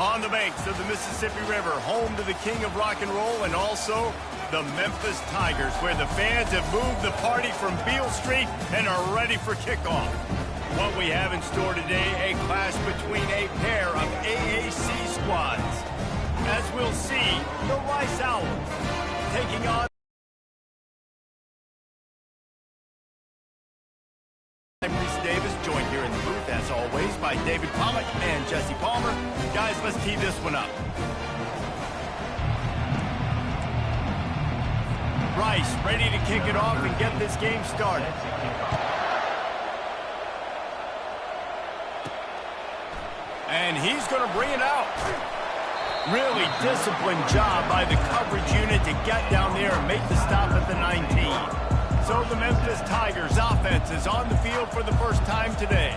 On the banks of the Mississippi River, home to the king of rock and roll and also the Memphis Tigers, where the fans have moved the party from Beale Street and are ready for kickoff. What we have in store today, a clash between a pair of AAC squads. As we'll see, the Rice Owls taking on joined here in the booth, as always, by David Pollack and Jesse Palmer. Guys, let's tee this one up. Rice ready to kick it off and get this game started. And he's going to bring it out. Really disciplined job by the coverage unit to get down there and make the stop at the 19. So the Memphis Tigers offense is on the field for the first time today.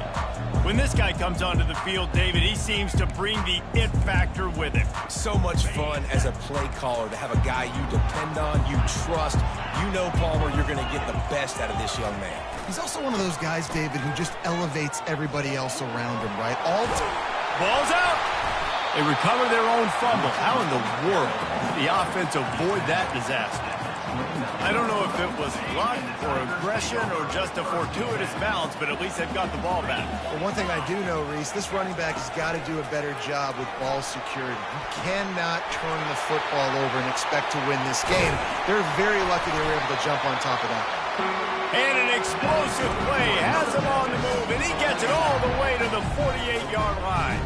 When this guy comes onto the field, David, he seems to bring the it factor with him. So much fun as a play caller to have a guy you depend on, you trust. You know, Palmer, you're going to get the best out of this young man. He's also one of those guys, David, who just elevates everybody else around him, right? Ball's out. They recover their own fumble. How in the world did the offense avoid that disaster? I don't know if it was luck or aggression or just a fortuitous bounce, but at least they've got the ball back. Well, one thing I do know, Reese, this running back has got to do a better job with ball security. You cannot turn the football over and expect to win this game. They're very lucky they were able to jump on top of that. And an explosive play has him on the move, and he gets it all the way to the 48-yard line.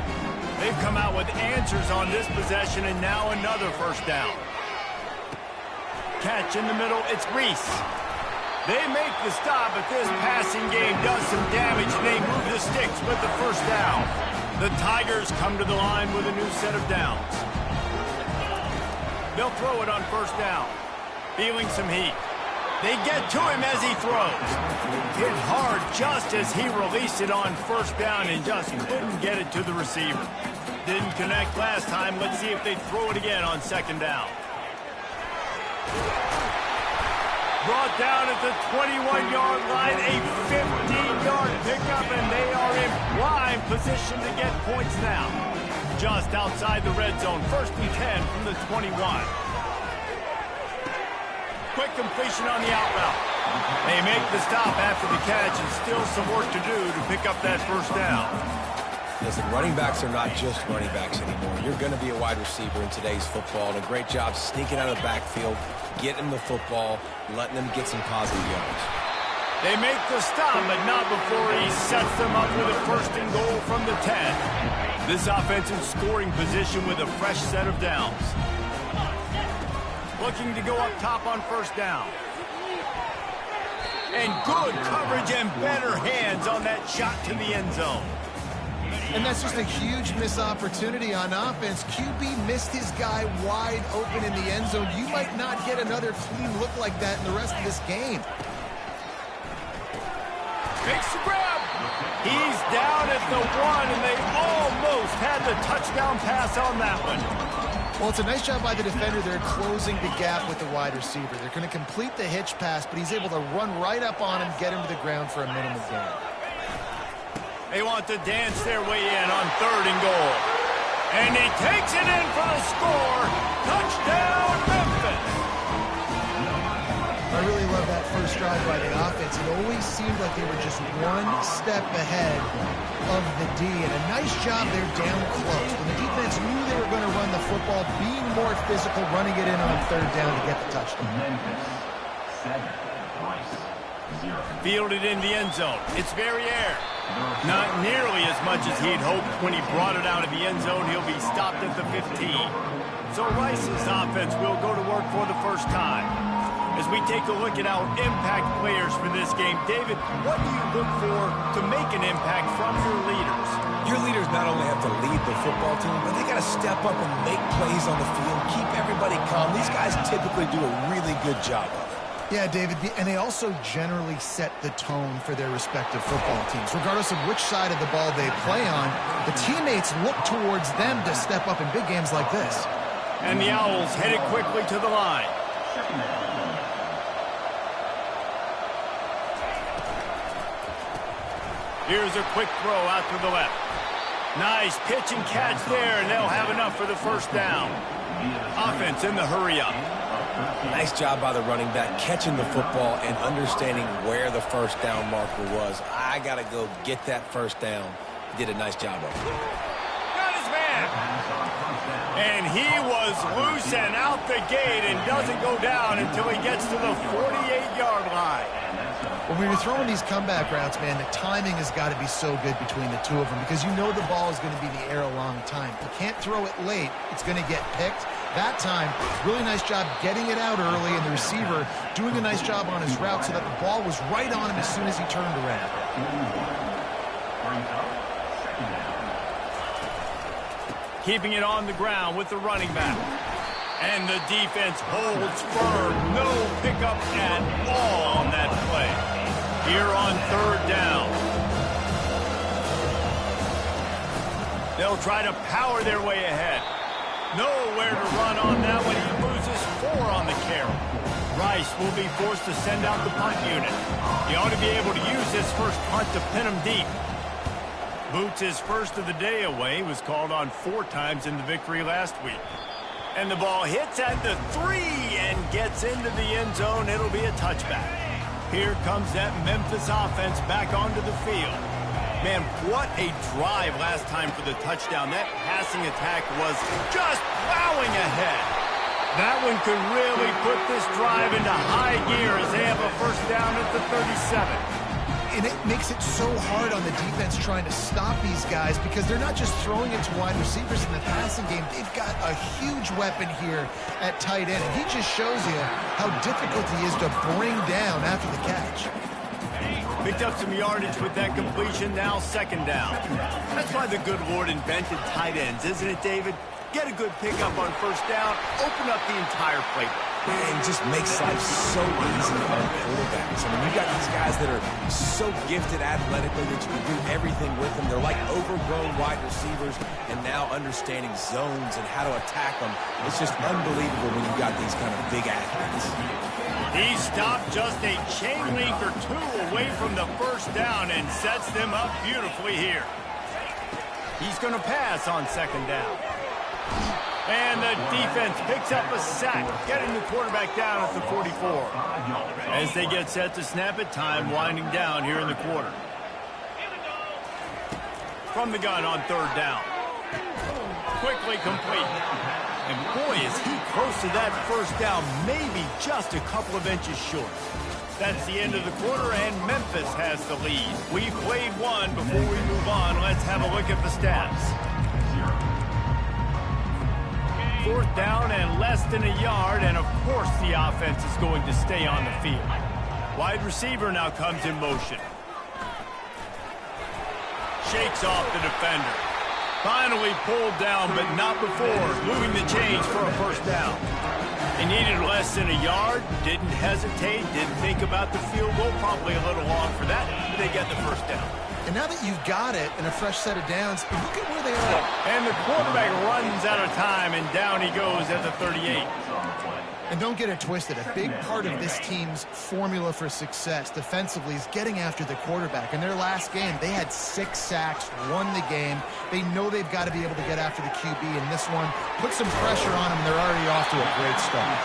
They've come out with answers on this possession, and now another first down. Catch in the middle, it's Reese. They make the stop, but this passing game does some damage, and they move the sticks with the first down. The Tigers come to the line with a new set of downs. They'll throw it on first down. Feeling some heat. They get to him as he throws. Hit hard just as he released it on first down and just couldn't get it to the receiver. Didn't connect last time. Let's see if they throw it again on second down. Brought down at the 21-yard line, a 15-yard pickup, and they are in prime position to get points now. Just outside the red zone, 1st and 10 from the 21. Quick completion on the out route. They make the stop after the catch, and still some work to do to pick up that first down. Listen, running backs are not just running backs anymore. You're going to be a wide receiver in today's football, and a great job sneaking out of the backfield, getting the football, letting them get some positive yards. They make the stop, but not before he sets them up with a 1st and goal from the 10. This offensive scoring position with a fresh set of downs. Looking to go up top on first down. And good coverage and better hands on that shot to the end zone. And that's just a huge missed opportunity on offense. QB missed his guy wide open in the end zone. You might not get another clean look like that in the rest of this game. Makes the grab. He's down at the 1, and they almost had the touchdown pass on that one. Well, it's a nice job by the defender. They're closing the gap with the wide receiver. They're going to complete the hitch pass, but he's able to run right up on him, get him to the ground for a minimal gain. They want to dance their way in on 3rd and goal. And he takes it in for the score. Touchdown, Memphis. I really love that first drive by the offense. It always seemed like they were just one step ahead of the D. And a nice job there down close. When the defense knew they were going to run the football, being more physical, running it in on 3rd down to get the touchdown. Memphis, 7, Rice, 0. Fielded in the end zone. It's Verrier. Not nearly as much as he'd hoped when he brought it out of the end zone. He'll be stopped at the 15. So Rice's offense will go to work for the first time. As we take a look at our impact players for this game, David, what do you look for to make an impact from your leaders? Your leaders not only have to lead the football team, but they got to step up and make plays on the field, keep everybody calm. These guys typically do a really good job of it. Yeah, David, and they also generally set the tone for their respective football teams. Regardless of which side of the ball they play on, the teammates look towards them to step up in big games like this. And the Owls headed quickly to the line. Here's a quick throw out to the left. Nice pitch and catch there, and they'll have enough for the first down. Offense in the hurry-up. Nice job by the running back, catching the football and understanding where the first down marker was. I got to go get that first down. He did a nice job of it. Got his man. And he was loose and out the gate and doesn't go down until he gets to the 48-yard line. When you're throwing these comeback routes, man, the timing has got to be so good between the two of them because you know the ball is going to be in the air a long time. You can't throw it late. It's going to get picked. That time, really nice job getting it out early, and the receiver doing a nice job on his route so that the ball was right on him as soon as he turned around. Keeping it on the ground with the running back. And the defense holds firm. No pickup at all on that play. Here on third down. They'll try to power their way ahead. Nowhere to run on that one. He loses 4 on the carry. Rice will be forced to send out the punt unit. He ought to be able to use his first punt to pin him deep. Boots' first of the day away was called on 4 times in the victory last week. And the ball hits at the 3 and gets into the end zone. It'll be a touchback. Here comes that Memphis offense back onto the field. Man, what a drive last time for the touchdown. That passing attack was just plowing ahead. That one could really put this drive into high gear as they have a first down at the 37. And it makes it so hard on the defense trying to stop these guys because they're not just throwing it to wide receivers in the passing game. They've got a huge weapon here at tight end, and he just shows you how difficult he is to bring down after the catch. Picked up some yardage with that completion, now second down. That's why the good Lord invented tight ends, isn't it, David? Get a good pickup on first down, open up the entire playbook. And just makes life so easy on quarterbacks. I mean, you got these guys that are so gifted athletically that you can do everything with them. They're like overgrown wide receivers, and now understanding zones and how to attack them. It's just unbelievable when you got these kind of big athletes. He stopped just a chain link or 2 away from the first down and sets them up beautifully here. He's going to pass on second down. And the defense picks up a sack, getting the quarterback down at the 44. As they get set to snap it, time winding down here in the quarter. From the gun on third down. Quickly complete. And boy, is he close to that first down, maybe just a couple of inches short. That's the end of the quarter, and Memphis has the lead. We've played one. Before we move on, let's have a look at the stats. 4th down and less than a yard, and of course the offense is going to stay on the field. Wide receiver now comes in motion. Shakes off the defender. Finally pulled down, but not before moving the chains for a first down. They needed less than a yard, didn't hesitate, didn't think about the field goal, probably a little long for that, but they get the first down. And now that you've got it and a fresh set of downs, look at where they are. And the quarterback runs out of time, and down he goes at the 38. And don't get it twisted. A big part of this team's formula for success defensively is getting after the quarterback. In their last game, they had 6 sacks, won the game. They know they've got to be able to get after the QB, and this one put some pressure on them. They're already off to a great start.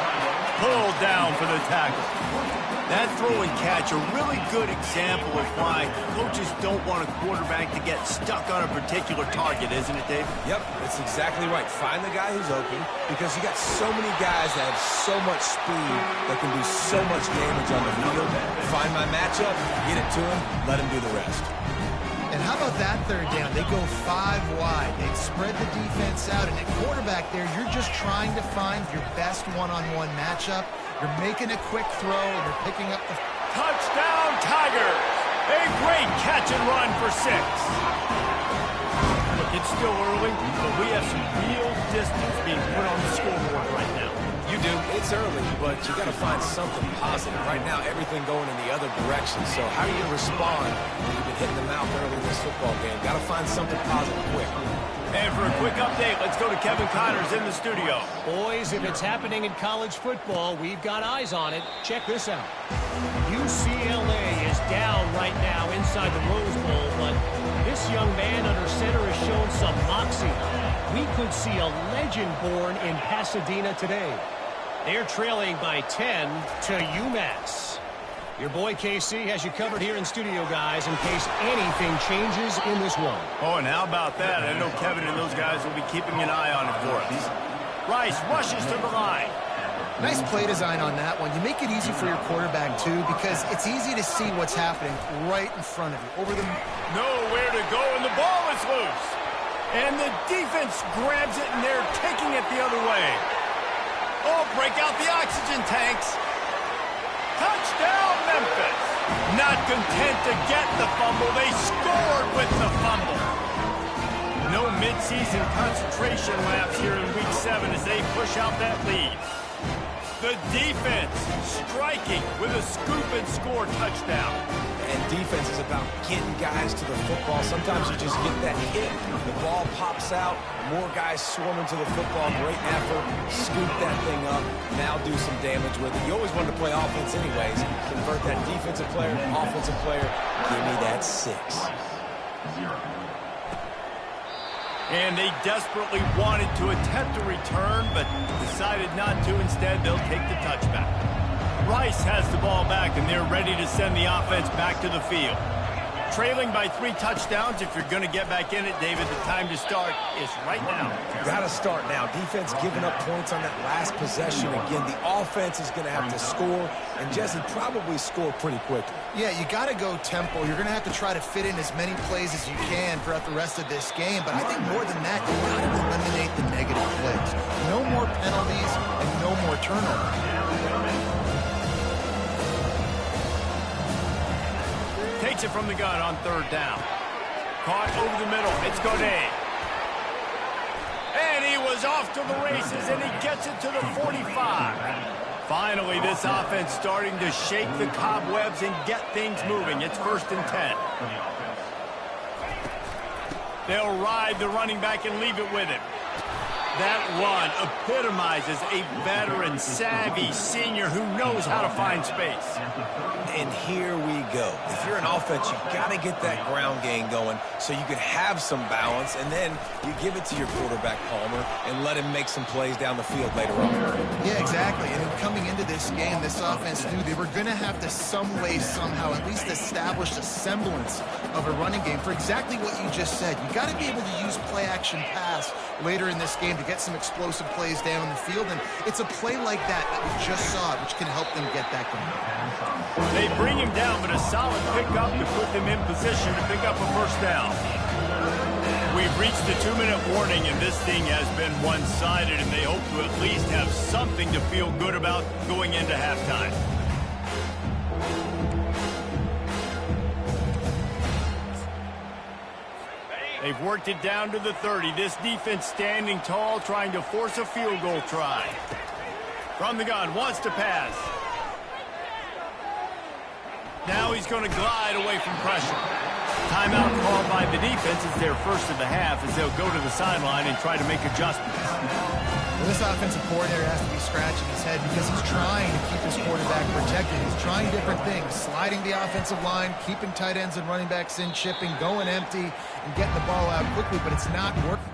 Pulled down for the tackle. That throw and catch, a really good example of why coaches don't want a quarterback to get stuck on a particular target, isn't it, Dave? Yep, that's exactly right. Find the guy who's open because you got so many guys that have so much speed that can do so much damage on the field. Find my matchup, get it to him, let him do the rest. And how about that third down? They go 5 wide. They spread the defense out, and at quarterback there, you're just trying to find your best one-on-one matchup. You're making a quick throw, and you're picking up the... Touchdown, Tigers! A great catch and run for 6. Look, it's still early, but we have some real distance being put on the scoreboard right now. You do. It's early, but you got to find something positive. Right now, everything going in the other direction. So how are you going to respond when you've been hitting the mouth early in this football game? Got to find something positive quick. And for a quick update, let's go to Kevin Connors in the studio. Boys, if it's happening in college football, we've got eyes on it. Check this out. UCLA is down right now inside the Rose Bowl, but this young man under center has shown some moxie. We could see a legend born in Pasadena today. They're trailing by 10 to UMass. Your boy KC has you covered here in studio, guys, in case anything changes in this one. Oh, and how about that? I know Kevin and those guys will be keeping an eye on it for us. Rice rushes to the line. Nice play design on that one. You make it easy for your quarterback, too, because it's easy to see what's happening right in front of you. Nowhere to go, and the ball is loose. And the defense grabs it, and they're taking it the other way. Oh, break out the oxygen tanks. Touchdown, Memphis. Not content to get the fumble, they scored with the fumble. No midseason concentration laps here in Week 7 as they push out that lead. The defense striking with a scoop and score touchdown. And defense is about getting guys to the football. Sometimes you just get that hit, the ball pops out, more guys swarming to the football. Great effort, scoop that thing up, now do some damage with it. You always wanted to play offense anyways. Convert that defensive player to offensive player. Give me that 6. And they desperately wanted to attempt a return, but decided not to. Instead, they'll take the touchback. Rice has the ball back, and they're ready to send the offense back to the field. Trailing by 3 touchdowns. If you're going to get back in it, David, the time to start is right now. Got to start now. Defense giving up points on that last possession. Again, the offense is going to have to score, and Jesse probably score pretty quickly. Yeah, you got to go tempo. You're going to have to try to fit in as many plays as you can throughout the rest of this game. But I think more than that, you got to eliminate the negative plays. No more penalties and no more turnovers. Takes it from the gun on 3rd down. Caught over the middle. It's Godet. And he was off to the races, and he gets it to the 45. Finally, this offense starting to shake the cobwebs and get things moving. It's 1st and 10. They'll ride the running back and leave it with him. That run epitomizes a veteran, savvy senior who knows how to find space. And here we go. If you're an offense, you've got to get that ground game going so you can have some balance, and then you give it to your quarterback, Palmer, and let him make some plays down the field later on. Yeah, exactly. And coming into this game, this offense knew they were going to have to some way, somehow, at least establish a semblance of a running game for exactly what you just said. You got to be able to use play-action pass later in this game to get some explosive plays down the field, and it's a play like that we just saw, which can help them get that going. They bring him down, but a solid pickup to put them in position to pick up a 1st down. We've reached the 2-minute warning, and this thing has been one-sided, and they hope to at least have something to feel good about going into halftime. They've worked it down to the 30. This defense standing tall, trying to force a field goal try. From the gun, wants to pass. Now he's going to glide away from pressure. Timeout called by the defense is their first of the half as they'll go to the sideline and try to make adjustments. Well, this offensive coordinator has to be scratching his head because he's trying to keep his quarterback protected. He's trying different things, sliding the offensive line, keeping tight ends and running backs in, chipping, going empty, and getting the ball out quickly, but it's not working.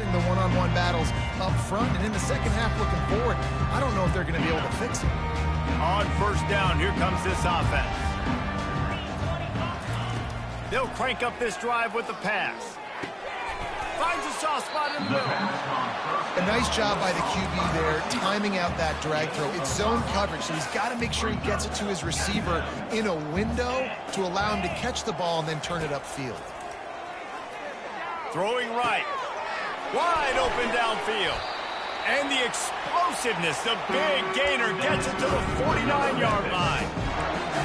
The one-on-one battles up front, and in the second half looking forward, I don't know if they're going to be able to fix it. On first down, here comes this offense. They'll crank up this drive with the pass. Finds a soft spot in the middle. A nice job by the QB there, timing out that drag throw. It's zone coverage, so he's got to make sure he gets it to his receiver in a window to allow him to catch the ball and then turn it upfield. Throwing right. Wide open downfield. And the explosiveness, the big gainer gets it to the 49-yard line.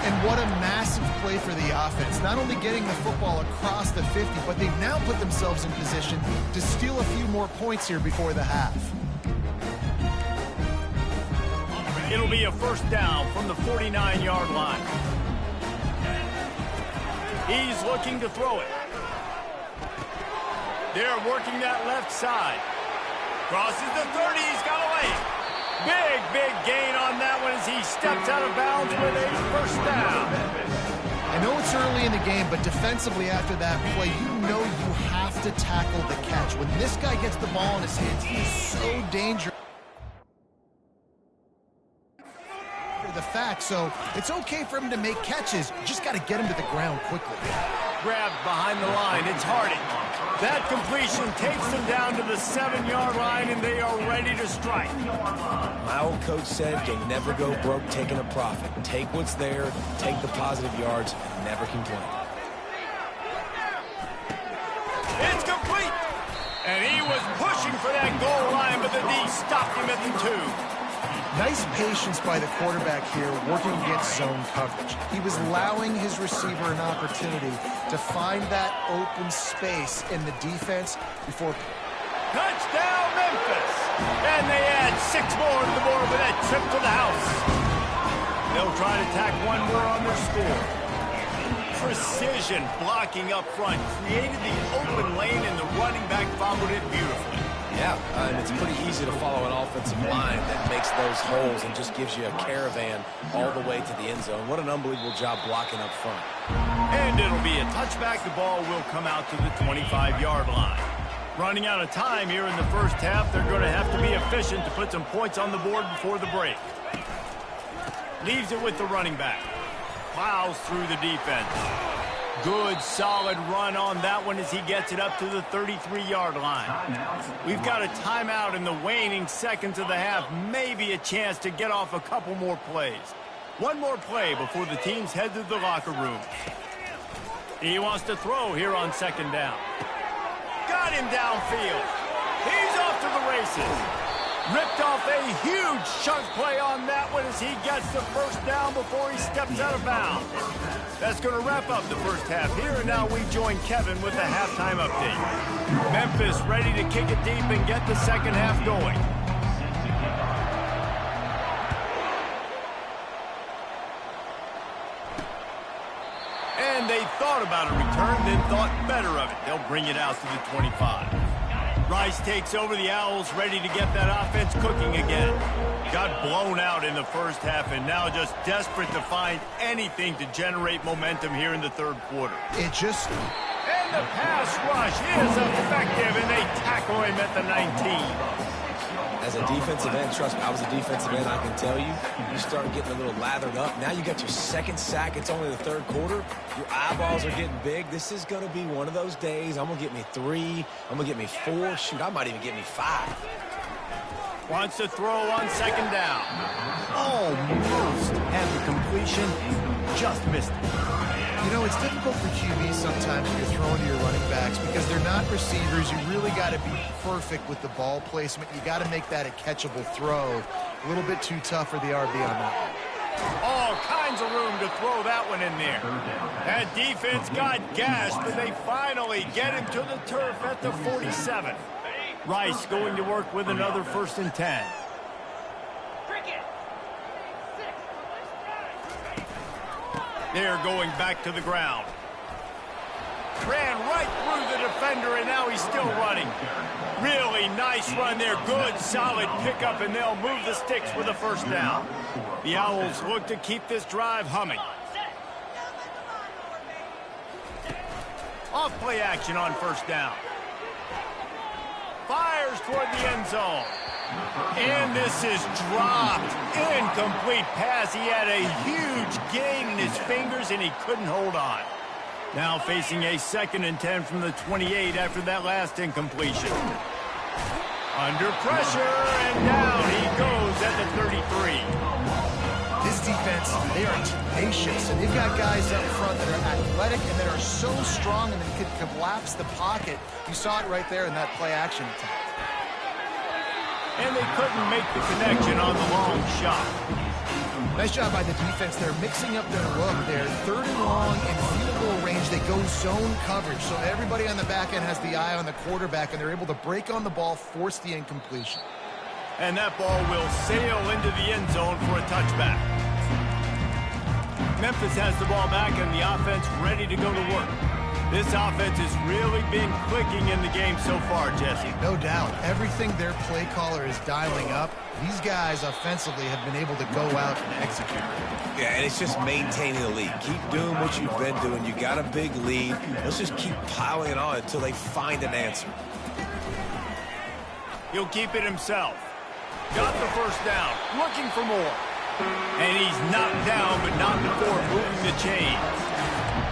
And what a massive play for the offense. Not only getting the football across the 50, but they've now put themselves in position to steal a few more points here before the half. It'll be a first down from the 49-yard line. He's looking to throw it. They're working that left side. Crosses the 30, he's got away. Big gain on that one as he steps out of bounds with a first down. I know it's early in the game, but defensively after that play, you know you have to tackle the catch. When this guy gets the ball in his hands, he's so dangerous. The fact, so it's okay for him to make catches. You just got to get him to the ground quickly. Grabbed behind the line, it's Harding. That completion takes them down to the 7-yard line, and they are ready to strike. My old coach said you'll never go broke taking a profit. Take what's there, take the positive yards, and never complain. It's complete! And he was pushing for that goal line, but the D stopped him at the 2. Nice patience by the quarterback here, working against zone coverage. He was allowing his receiver an opportunity to find that open space in the defense before. Touchdown, Memphis! And they add 6 more to the board with that trip to the house. They'll try to tack one more on their score. Precision blocking up front created the open lane, and the running back followed it beautifully. Yeah, and it's pretty easy to follow an offensive line that makes those holes and just gives you a caravan all the way to the end zone. What an unbelievable job blocking up front. And it'll be a touchback. The ball will come out to the 25-yard line. Running out of time here in the first half, they're going to have to be efficient to put some points on the board before the break. Leaves it with the running back. Plows through the defense. Good, solid run on that one as he gets it up to the 33-yard line. We've got a timeout in the waning seconds of the half. Maybe a chance to get off a couple more plays. One more play before the teams head to the locker room. He wants to throw here on second down. Got him downfield. He's off to the races. Ripped off a huge chunk play on that one as he gets the first down before he steps out of bounds. That's going to wrap up the first half here, and now we join Kevin with the halftime update. Memphis ready to kick it deep and get the second half going. And they thought about a return, then thought better of it. They'll bring it out to the 25. Rice takes over. The Owls ready to get that offense cooking again. Got blown out in the first half and now just desperate to find anything to generate momentum here in the third quarter. It just... And the pass rush is effective, and they tackle him at the 19. As a defensive end, trust me, I was a defensive end, I can tell you, you start getting a little lathered up. Now you got your second sack. It's only the third quarter. Your eyeballs are getting big. This is going to be one of those days. I'm going to get me 3. I'm going to get me 4. Shoot, I might even get me 5. Wants to throw on second down. Almost had the completion. Just missed it. You know, it's difficult for QBs sometimes when you're throwing to your running backs because they're not receivers. You really got to be perfect with the ball placement. You got to make that a catchable throw. A little bit too tough for the RB on that. All kinds of room to throw that one in there. That defense got gashed, but they finally get him to the turf at the 47. Rice going to work with another 1st and 10. They're going back to the ground. Ran right through the defender, and now he's still running. Really nice run there. Good, solid pickup, and they'll move the sticks with a first down. The Owls look to keep this drive humming. Off play action on first down. Fires toward the end zone. And this is dropped. Incomplete pass. He had a huge gain in his fingers, and he couldn't hold on. Now facing a 2nd and 10 from the 28 after that last incompletion. Under pressure, and down he goes at the 33. This defense, they are tenacious, and they've got guys up front that are athletic and that are so strong and that can collapse the pocket. You saw it right there in that play-action attack. And they couldn't make the connection on the long shot. Nice job by the defense. They're mixing up their look there. 3rd and long and field goal range. They go zone coverage. So everybody on the back end has the eye on the quarterback, and they're able to break on the ball, force the incompletion. And that ball will sail into the end zone for a touchback. Memphis has the ball back, and the offense ready to go to work. This offense has really been clicking in the game so far, Jesse. No doubt. Everything their play caller is dialing up, these guys offensively have been able to go out and execute. Yeah, and it's just maintaining the lead. Keep doing what you've been doing. You got a big lead. Let's just keep piling it on until they find an answer. He'll keep it himself. Got the first down. Looking for more. And he's knocked down, but not before moving the chain.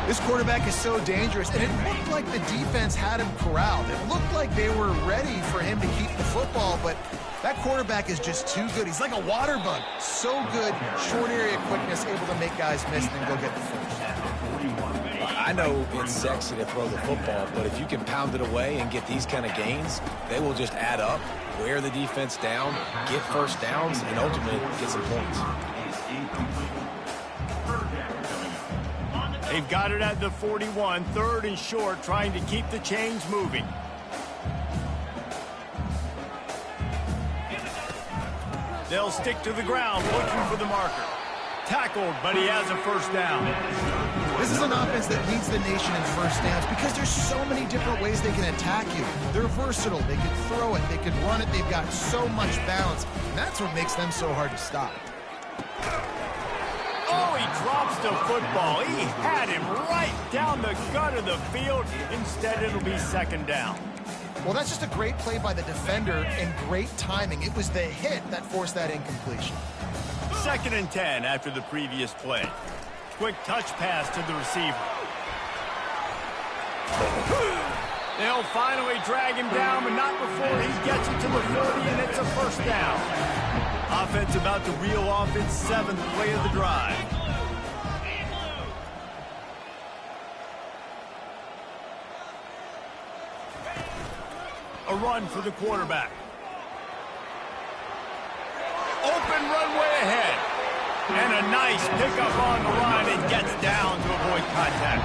This quarterback is so dangerous, and it looked like the defense had him corralled. It looked like they were ready for him to keep the football, but that quarterback is just too good. He's like a water bug. So good, short area quickness, able to make guys miss and then go get the first. I know it's sexy to throw the football, but if you can pound it away and get these kind of gains, they will just add up, wear the defense down, get first downs, and ultimately get some points. They've got it at the 41, 3rd and short, trying to keep the chains moving. They'll stick to the ground, looking for the marker. Tackled, but he has a first down. This is an offense that leads the nation in first downs because there's so many different ways they can attack you. They're versatile. They can throw it. They can run it. They've got so much balance. And that's what makes them so hard to stop. Oh, he drops the football. He had him right down the gut of the field. Instead, it'll be 2nd down. Well, that's just a great play by the defender and great timing. It was the hit that forced that incompletion. 2nd and 10 after the previous play. Quick touch pass to the receiver. They'll finally drag him down, but not before he gets it to the 40, and it's a first down. Offense about to reel off its 7th play of the drive. A run for the quarterback. Open runway ahead. And a nice pickup on the line and gets down to avoid contact.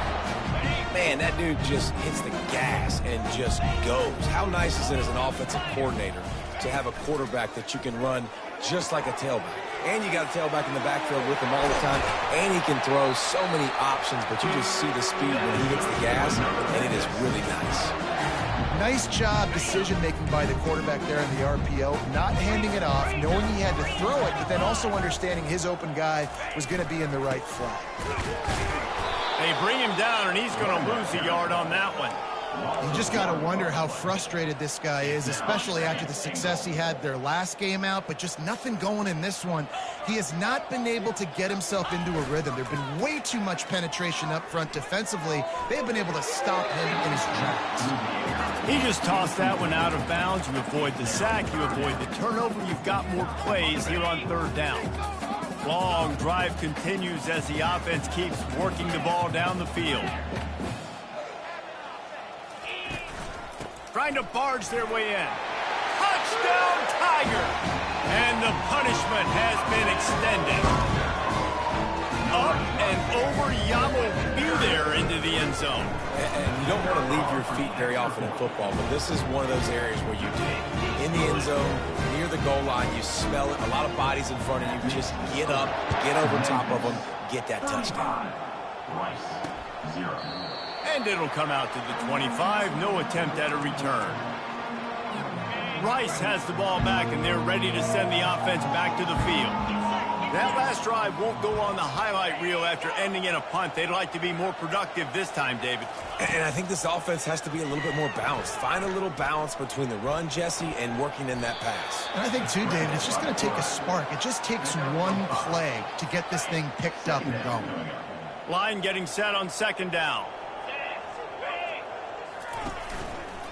Man, that dude just hits the gas and just goes. How nice is it as an offensive coordinator to have a quarterback that you can run just like a tailback? And you got a tailback in the backfield with him all the time, and he can throw so many options, but you just see the speed when he hits the gas, and it is really nice. Nice job decision-making by the quarterback there in the RPO, not handing it off, knowing he had to throw it, but then also understanding his open guy was going to be in the right flat. They bring him down, and he's going to lose a yard on that one. You just got to wonder how frustrated this guy is, especially after the success he had their last game out, but just nothing going in this one. He has not been able to get himself into a rhythm. There's been way too much penetration up front defensively. They've been able to stop him in his tracks. He just tossed that one out of bounds. You avoid the sack, you avoid the turnover. You've got more plays here on 3rd down. Long drive continues as the offense keeps working the ball down the field. Trying to barge their way in. Touchdown, Tiger! And the punishment has been extended. Up and over, Yamo be there into the end zone. And you don't want to leave your feet very often in football, but this is one of those areas where you do. In the end zone, near the goal line, you smell it. A lot of bodies in front of you. Just get up, get over top of them, get that touchdown. Rice, 0. And it'll come out to the 25. No attempt at a return. Rice has the ball back, and they're ready to send the offense back to the field. That last drive won't go on the highlight reel after ending in a punt. They'd like to be more productive this time, David. And I think this offense has to be a little bit more balanced. Find a little balance between the run, Jesse, and working in that pass. And I think, too, David, it's just going to take a spark. It just takes one play to get this thing picked up and going. Line getting set on second down.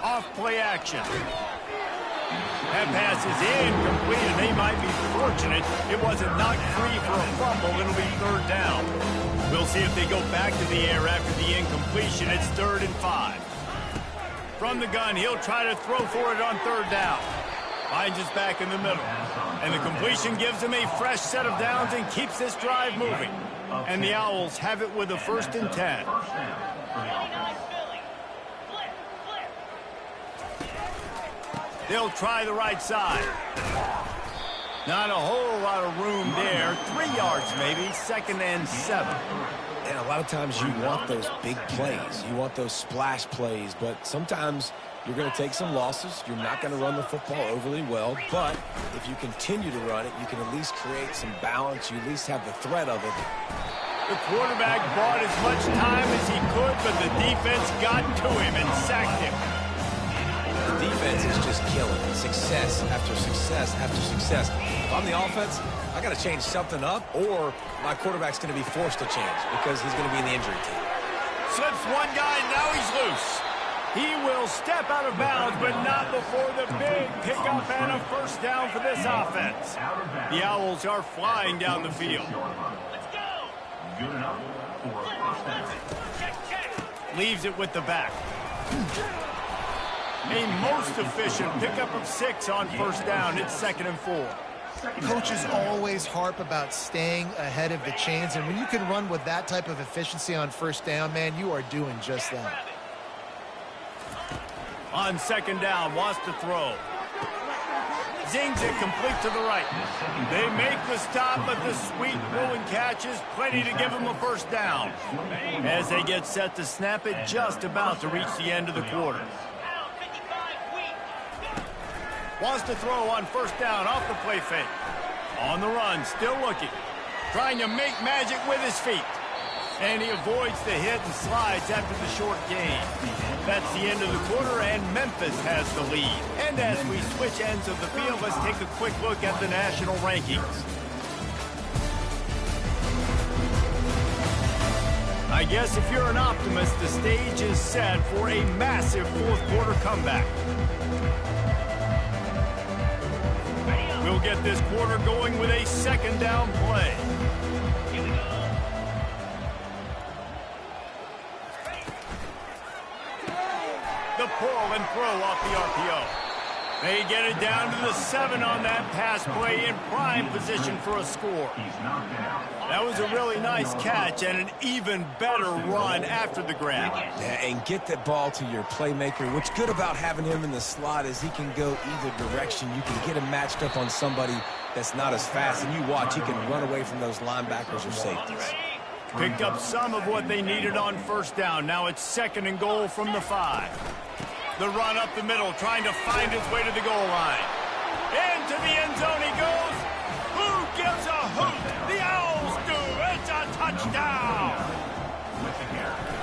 Off play action. That pass is incomplete, and they might be fortunate it wasn't knocked free for a fumble. It'll be third down. We'll see if they go back to the air after the incompletion. It's 3rd and 5. From the gun, he'll try to throw for it on third down. Finds his back in the middle. And the completion gives him a fresh set of downs and keeps this drive moving. And the Owls have it with a 1st and 10. They'll try the right side. Not a whole lot of room there. 3 yards maybe, 2nd and 7. And a lot of times you want those big plays. You want those splash plays, but sometimes you're going to take some losses. You're not going to run the football overly well, but if you continue to run it, you can at least create some balance. You at least have the threat of it. The quarterback bought as much time as he could, but the defense got to him and sacked him. The defense is just killing. Success after success after success. If I'm the offense, I got to change something up, or my quarterback's going to be forced to change because he's going to be in the injury team. Slips one guy, now he's loose. He will step out of bounds, but not before the big pickup and a 1st down for this offense. The Owls are flying down the field. Let's go. Good enough for first down. Leaves it with the back. A most efficient pickup of 6 on 1st down. It's 2nd and 4. Coaches always harp about staying ahead of the chains, and when you can run with that type of efficiency on 1st down, man, you are doing just that. On 2nd down, wants to throw. Zings it complete to the right. They make the stop, but the sweet rolling catch is plenty to give them a 1st down. As they get set to snap it, just about to reach the end of the quarter. Wants to throw on 1st down off the play fake. On the run, still looking. Trying to make magic with his feet. And he avoids the hit and slides after the short gain. That's the end of the quarter, and Memphis has the lead. And as we switch ends of the field, let's take a quick look at the national rankings. I guess if you're an optimist, the stage is set for a massive 4th quarter comeback. We'll get this quarter going with a 2nd down play. Here we go. The pull and throw off the RPO. They get it down to the 7 on that pass play in prime position for a score. That was a really nice catch and an even better run after the grab. Yeah, and get that ball to your playmaker. What's good about having him in the slot is he can go either direction. You can get him matched up on somebody that's not as fast, and you watch, he can run away from those linebackers or safeties. Picked up some of what they needed on 1st down. Now it's 2nd and goal from the 5. The run up the middle, trying to find his way to the goal line. Into the end zone he goes. Who gives a hoot? The Owls do. It's a touchdown.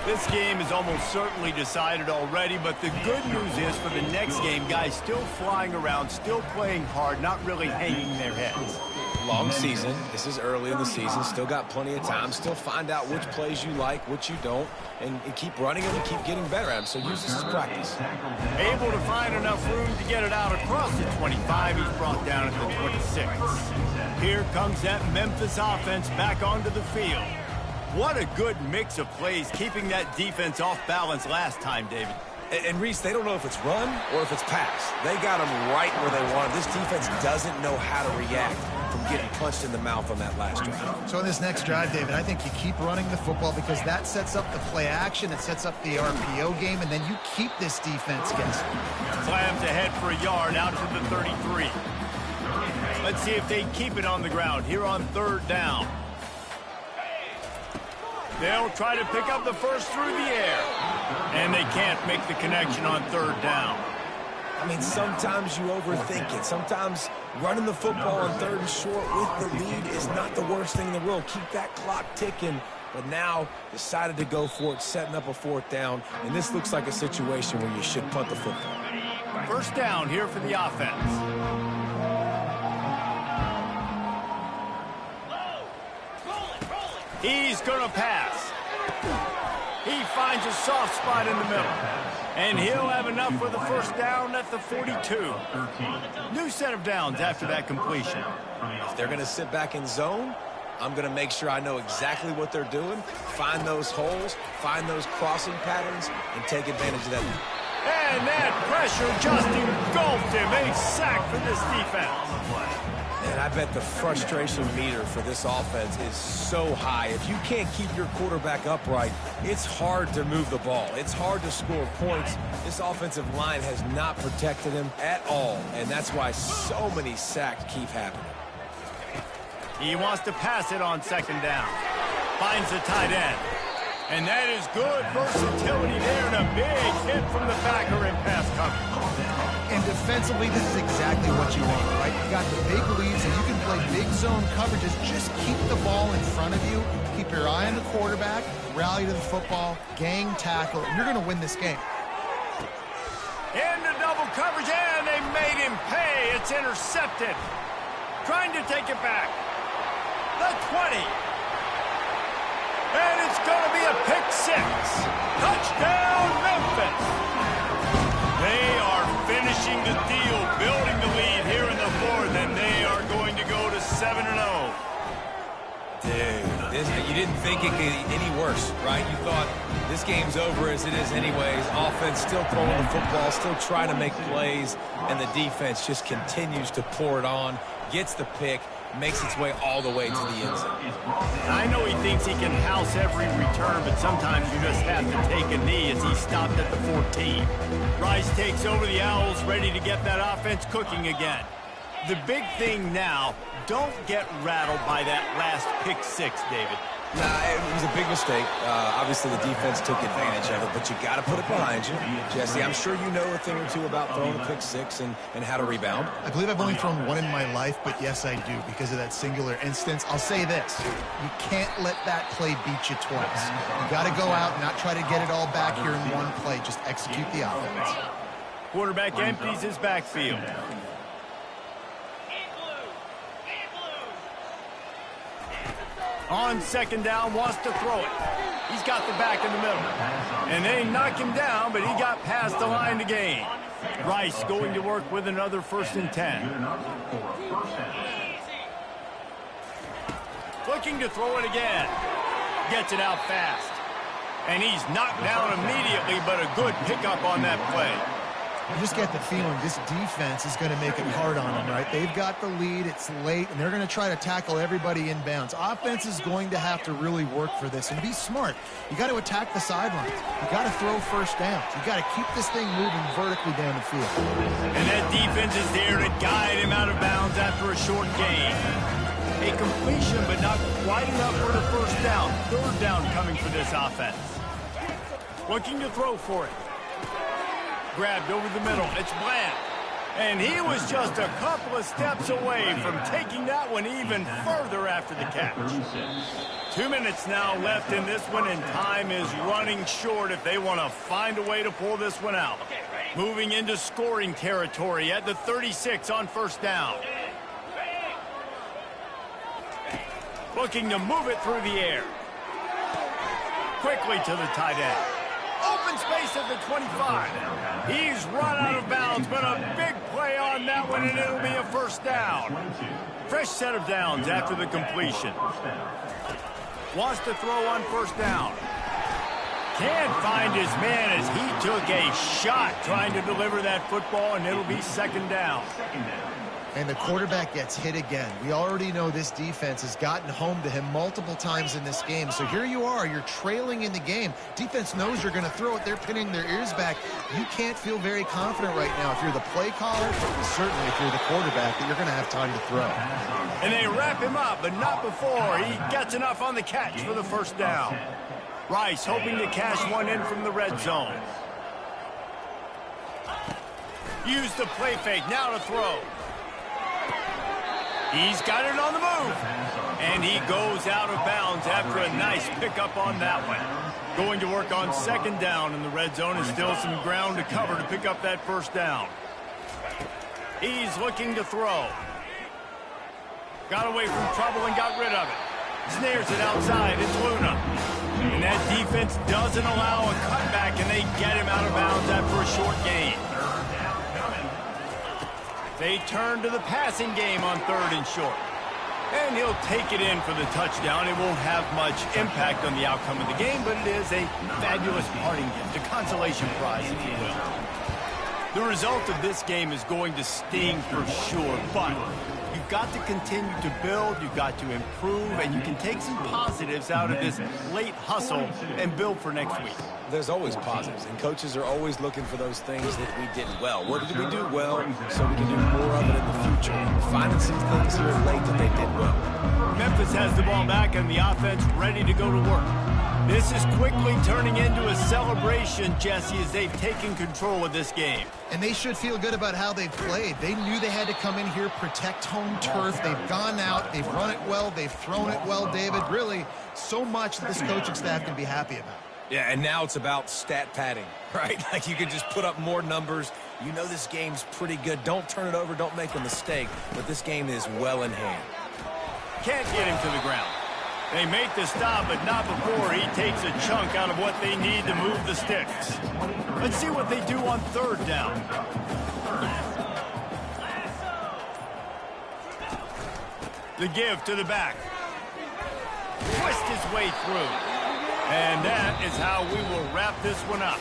This game is almost certainly decided already, but the good news is for the next game, guys still flying around, still playing hard, not really hanging their heads. Long season. This is early in the season. Still got plenty of time. Still find out which plays you like, which you don't, and keep running them and keep getting better at them. So use this as practice. Able to find enough room to get it out across the 25. He's brought down at the 26. Here comes that Memphis offense back onto the field. What a good mix of plays, keeping that defense off balance last time, David. And Reese, they don't know if it's run or if it's pass. They got them right where they want it. This defense doesn't know how to react from getting punched in the mouth on that last drive. So in this next drive, David, I think you keep running the football because that sets up the play action, it sets up the RPO game, and then you keep this defense guessing. Slams ahead for a yard out to the 33. Let's see if they keep it on the ground here on 3rd down. They'll try to pick up the 1st through the air. And they can't make the connection on 3rd down. I mean, sometimes you overthink it. Sometimes running the football on 3rd and short with the lead is not the worst thing in the world. Keep that clock ticking. But now decided to go for it, setting up a 4th down. And this looks like a situation where you should punt the football. First down here for the offense. He's going to pass. He finds a soft spot in the middle. And he'll have enough for the first down at the 42. New set of downs after that completion. If they're going to sit back in zone, I'm going to make sure I know exactly what they're doing, find those holes, find those crossing patterns, and take advantage of that. And that pressure just engulfed him. A sack for this defense. And I bet the frustration meter for this offense is so high. If you can't keep your quarterback upright, it's hard to move the ball. It's hard to score points. This offensive line has not protected him at all, and that's why so many sacks keep happening. He wants to pass it on 2nd down. Finds the tight end. And that is good versatility there, and a big hit from the backer in pass coverage. And defensively, this is exactly what you want, right? You got the big leads, and you can play big zone coverages. Just keep the ball in front of you. Keep your eye on the quarterback. Rally to the football. Gang tackle. And you're going to win this game. Into double coverage, and they made him pay. It's intercepted. Trying to take it back. The 20. And it's going to be a pick 6. Touchdown, Memphis. They are finishing the deal, building the lead here in the 4th, and they are going to go to 7-0. Dude, you didn't think it could get any worse, right? You thought this game's over as it is anyways. Offense still throwing the football, still trying to make plays, and the defense just continues to pour it on, gets the pick, makes its way all the way to the end zone. I know he thinks he can house every return, but sometimes you just have to take a knee as he stopped at the 14. Rice takes over the Owls, ready to get that offense cooking again. The big thing now, don't get rattled by that last pick 6, David. Nah, it was a big mistake. Obviously, the defense took advantage of it, but you got to put it behind you. Jesse, I'm sure you know a thing or two about throwing a pick 6 and how to rebound. I believe I've only thrown one in my life, but yes, I do because of that singular instance. I'll say this. You can't let that play beat you twice. You got to go out and not try to get it all back here in one play. Just execute the offense. Quarterback empties his backfield. On 2nd down, wants to throw it. He's got the back in the middle. And they knock him down, but he got past the line to gain. Rice going to work with another 1st and 10. Looking to throw it again. Gets it out fast. And he's knocked down immediately, but a good pickup on that play. You just get the feeling this defense is going to make it hard on them, right? They've got the lead, it's late, and they're going to try to tackle everybody inbounds. Offense is going to have to really work for this and be smart. You got to attack the sidelines. You got to throw 1st downs. You got to keep this thing moving vertically down the field. And that defense is there to guide him out of bounds after a short gain. A completion, but not quite enough for the 1st down. 3rd down coming for this offense. Looking to throw for it. Grabbed over the middle. It's Bland. And he was just a couple of steps away from taking that one even further after the catch. 2 minutes now left in this one, and time is running short if they want to find a way to pull this one out. Moving into scoring territory at the 36 on 1st down. Looking to move it through the air. Quickly to the tight end. Open space at the 25. He's run out of bounds, but a big play on that one, and it'll be a 1st down. Fresh set of downs after the completion. Wants to throw on 1st down. Can't find his man as he took a shot trying to deliver that football, and it'll be 2nd down. And the quarterback gets hit again. We already know this defense has gotten home to him multiple times in this game. So here you are, you're trailing in the game. Defense knows you're going to throw it. They're pinning their ears back. You can't feel very confident right now if you're the play caller, certainly if you're the quarterback, that you're going to have time to throw. And they wrap him up, but not before he gets enough on the catch for the 1st down. Rice hoping to cash one in from the red zone. Use the play fake. Now to throw. He's got it on the move. And he goes out of bounds after a nice pickup on that one. Going to work on second down in the red zone, and still some ground to cover to pick up that first down. He's looking to throw. Got away from trouble and got rid of it. Snares it outside. It's Luna. And that defense doesn't allow a cutback, and they get him out of bounds after a short gain. They turn to the passing game on 3rd and short. And he'll take it in for the touchdown. It won't have much impact on the outcome of the game, but it is a fabulous parting gift, a consolation prize, if you will. The result of this game is going to sting for sure, but you've got to continue to build, you've got to improve, and you can take some positives out of this late hustle and build for next week. There's always positives, and coaches are always looking for those things that we did well. What did we do well so we can do more of it in the future? Finding some things here late that they did well. Memphis has the ball back and the offense ready to go to work. This is quickly turning into a celebration, Jesse, as they've taken control of this game. And they should feel good about how they've played. They knew they had to come in here, protect home turf. They've gone out, they've run it well, they've thrown it well, David. Really, so much that this coaching staff can be happy about. Yeah, and now it's about stat padding, right? Like you can just put up more numbers. You know this game's pretty good. Don't turn it over. Don't make a mistake. But this game is well in hand. Can't get him to the ground. They make the stop, but not before he takes a chunk out of what they need to move the sticks. Let's see what they do on 3rd down. The give to the back. Twist his way through. And that is how we will wrap this one up.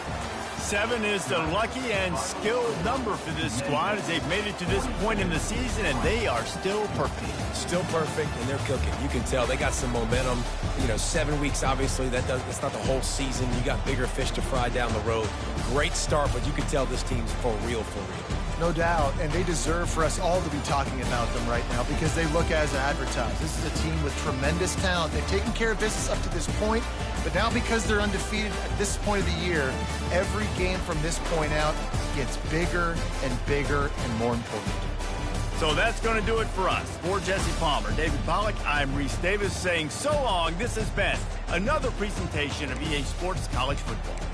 7 is the lucky and skilled number for this squad as they've made it to this point in the season, and they are still perfect. Still perfect, and they're cooking. You can tell they got some momentum. You know, 7 weeks, obviously, that's not the whole season. You got bigger fish to fry down the road. Great start, but you can tell this team's for real, for real. No doubt, and they deserve for us all to be talking about them right now because they look as advertised. This is a team with tremendous talent. They've taken care of business up to this point, but now because they're undefeated at this point of the year, every game from this point out gets bigger and bigger and more important. So that's going to do it for us. For Jesse Palmer, David Pollack, I'm Reese Davis saying so long. This has been another presentation of EA Sports College Football.